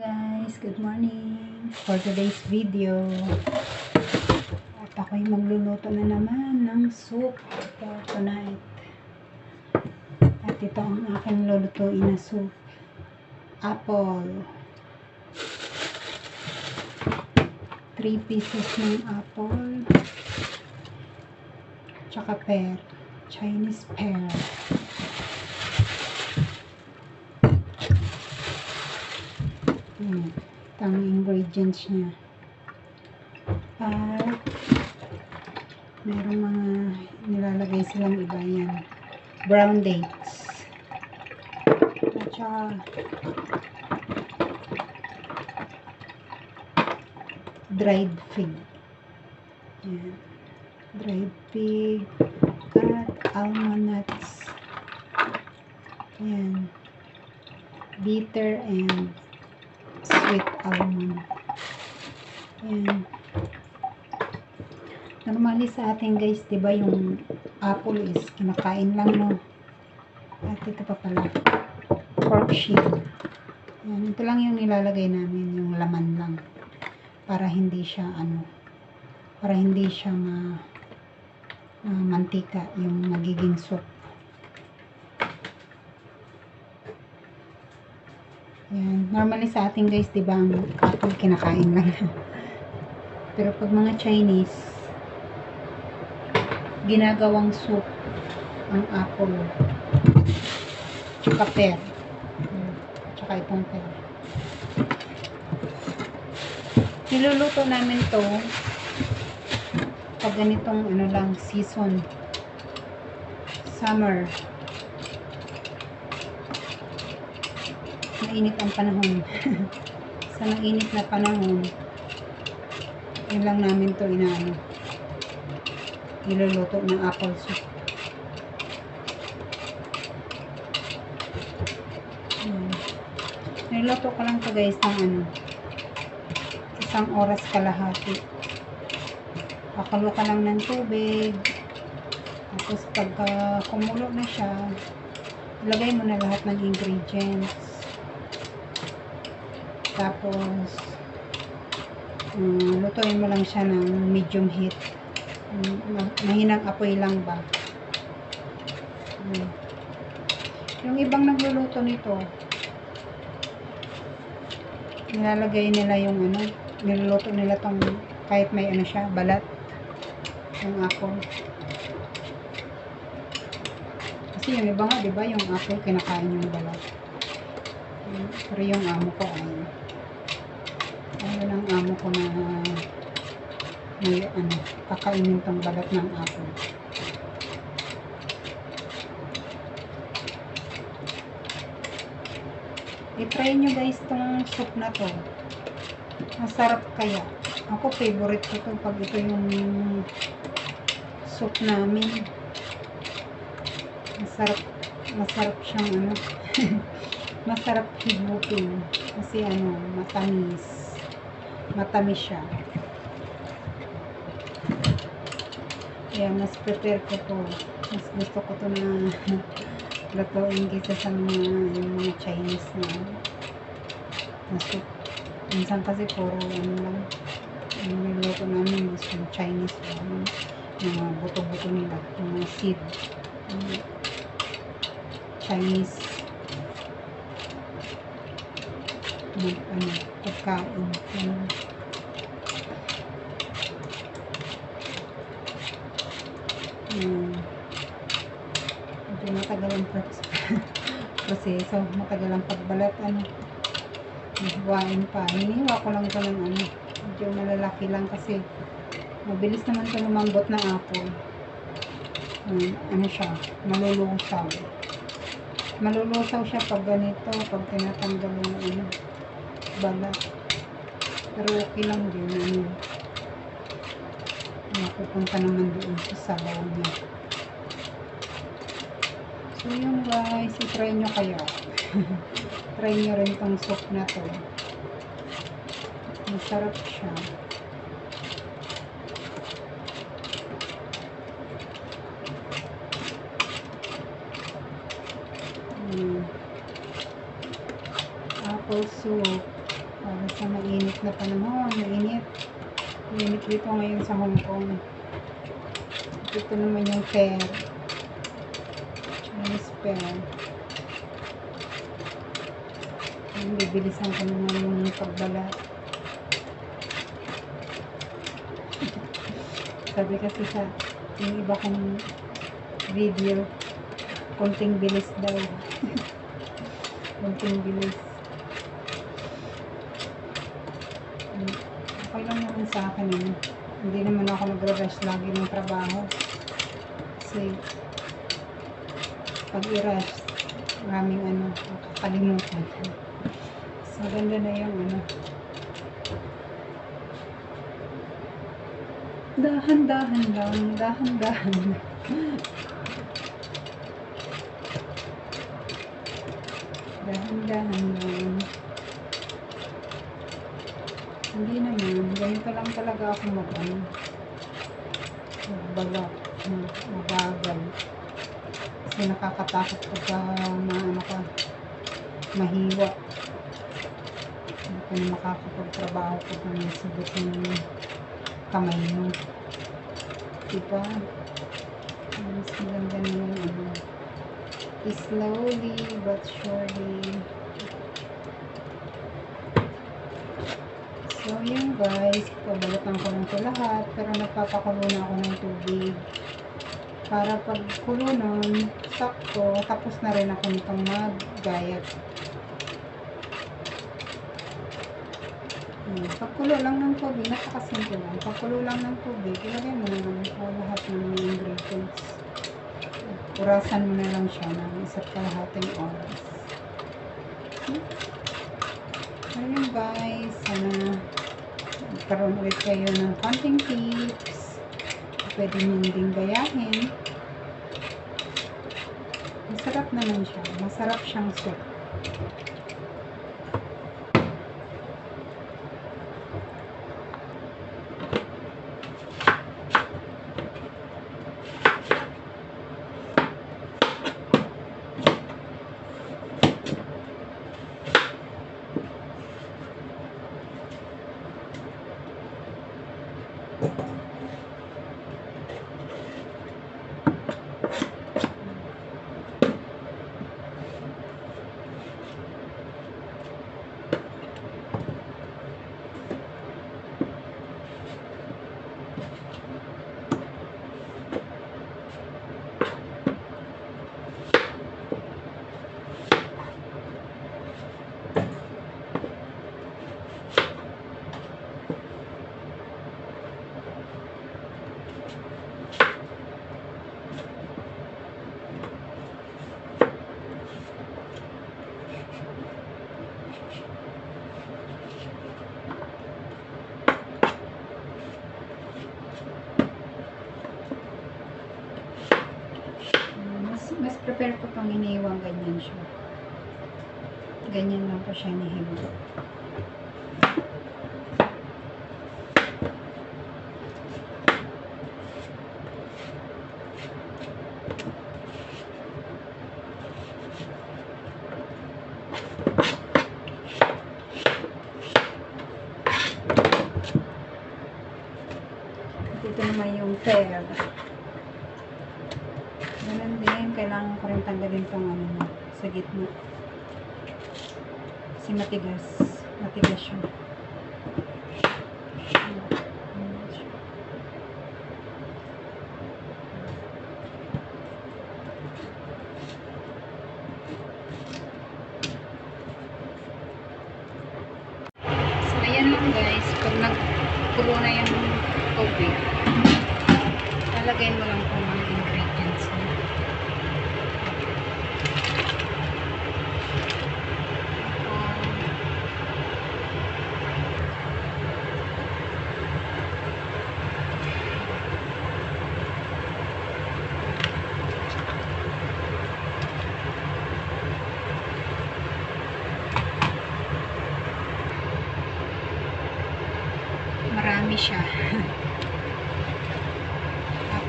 Guys, good morning. For today's video, at ako'y magluluto na naman ng soup for tonight. At ito ang aking lulutuin na soup. Apple. 3 pieces ng apple. Tsaka pear. Chinese pear. Ito ang ingredients niya. At merong mga nilalagay silang iba yan. Brown dates. At saka dried fig. Yan. Dried fig at almond nuts. Yan. Bitter and sweet almond. Yan. Normally sa atin guys, diba yung apple is kinakain lang, no? At ito pa pala, pork shin. Yan. Ito lang yung nilalagay namin, yung laman lang. Para hindi siya, para hindi siya mantika, yung magiging soup. Yan. Normally sa atin guys, diba, ang apple kinakain lang. Pero pag mga Chinese, ginagawang soup ang apple. Tsaka pear. Tsaka itong pear. Niluluto namin to pag ganitong season. Summer. Mainit ang panahon. Sa mainit na panahon, yun lang namin to niluluto ng apple soup. Niluto ko lang to guys ng 1 oras kalahati. Pakulo ka lang ng tubig. Tapos pagka kumulo na siya, ilagay mo na lahat ng ingredients. Tapos lutuin mo lang siya ng medium heat. Mahinang apoy lang ba. Yung ibang nagluluto nito, nilalagay nila yung niluluto nila tong kahit may siya, balat yung apple. Kasi yung iba nga, diba, yung apple kinakain yung balat. Pero yung amo ko ayun ang amo ko na may kakainin tong balat ng apple. I-try nyo guys tong soup na to. Masarap kaya. Ako favorite ko to pag ito yung soup namin. Masarap siyang masarap higupin kasi matamis siya. Kaya mas prepare ko to, mas gusto ko to na lutuin kaysa sa mga Chinese na soup. Minsan kasi puro lang yung niluto namin is yung Chinese yung mga buto-buto nila, yung mga seed, Chinese pagkain. Medyo matagal ang proseso, matagal ang pagbalat, hiwain pa. Hinihiwa ko lang ito ng medyo malalaki lang kasi mabilis naman ito lumambot ng apple. Siya, malulusaw siya pag ganito, pag tinatanggal yung balat. Pero okay lang din, napupunta naman doon sa sabaw niya. So yun guys, i-try nyo kaya. Try nyo rin tong soup na to. Masarap siya. Apple soup. sa mainit na panahon. Mainit. Mainit dito ngayon sa Hong Kong. Ito naman yung pear. Chinese pear. Bibilisan ko naman yung pagbalat. Sabi kasi sa yung iba kong video, konting bilis daw. Konting bilis. Okay lang naman sa akin yun. Hindi naman ako nag-rush lagi ng trabaho. Kasi pag i-rush, maraming makakalimutan. So, ganda na yung dahan-dahan lang, dahan-dahan. Dahan-dahan lang. Hindi naman, ganito lang talaga ako magbalat, mabagal. Kasi nakakatakot pagka mahiwa. Hindi ko na makakapagtrabaho pag nasibot yung kamay mo. Diba? Mas maganda na yung slowly but surely. So yun guys, pabalatan ko lang ito lahat, pero nagpapakulo na ako ng tubig para pag kulo nun, sakto, tapos na rin ako nitong mag-gayat. Pagkulo lang ng tubig, napakasimple lang. Pagkulo lang ng tubig, ilagay mo na lang lahat ng ingredients. Urasan mo na lang siya ng 1.5 oras. Ayun guys, sana magkaroon ulit kayo ng konting tips. Pwede nyo din gayahin. Masarap naman siya. Masarap siyang soup. Mas prepare ko pang iniiwang ganyan siya. Ganyan lang po siya inihiwa. Ito naman yung pear. Ganun din, kailangan ko rin tanggalin itong sa gitna. Kasi matigas. Matigas siya. So, ayan lang guys. Pag nagkulo na yung tubig, lalagay mo lang kung mga ingredients niya. Marami siya.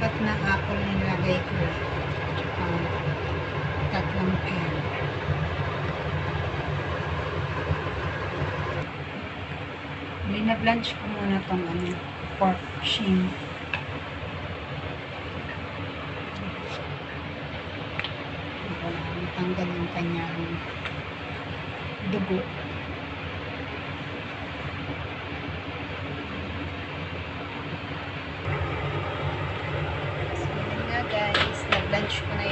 4 na apple nilagay ko. 3 pear. Bina-blanch ko muna tong pork shin. Tanggal yung kanyang dugo. So, yun nga guys, na-blanch ko na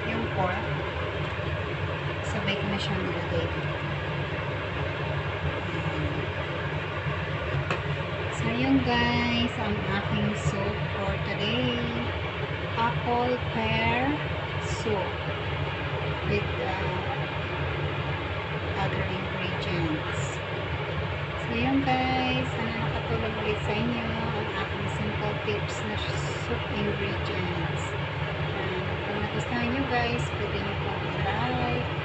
yung pork. Sabay ko na siyang nilagay dito. So, yun guys, ang aking soup for today. Apple pear soup with other ingredients. So, yun guys, sana nakatulong ulit sa inyo ang aking simple tips na soup ingredients. Kung nagustuhan nyo guys, pwede nyo pong i-like,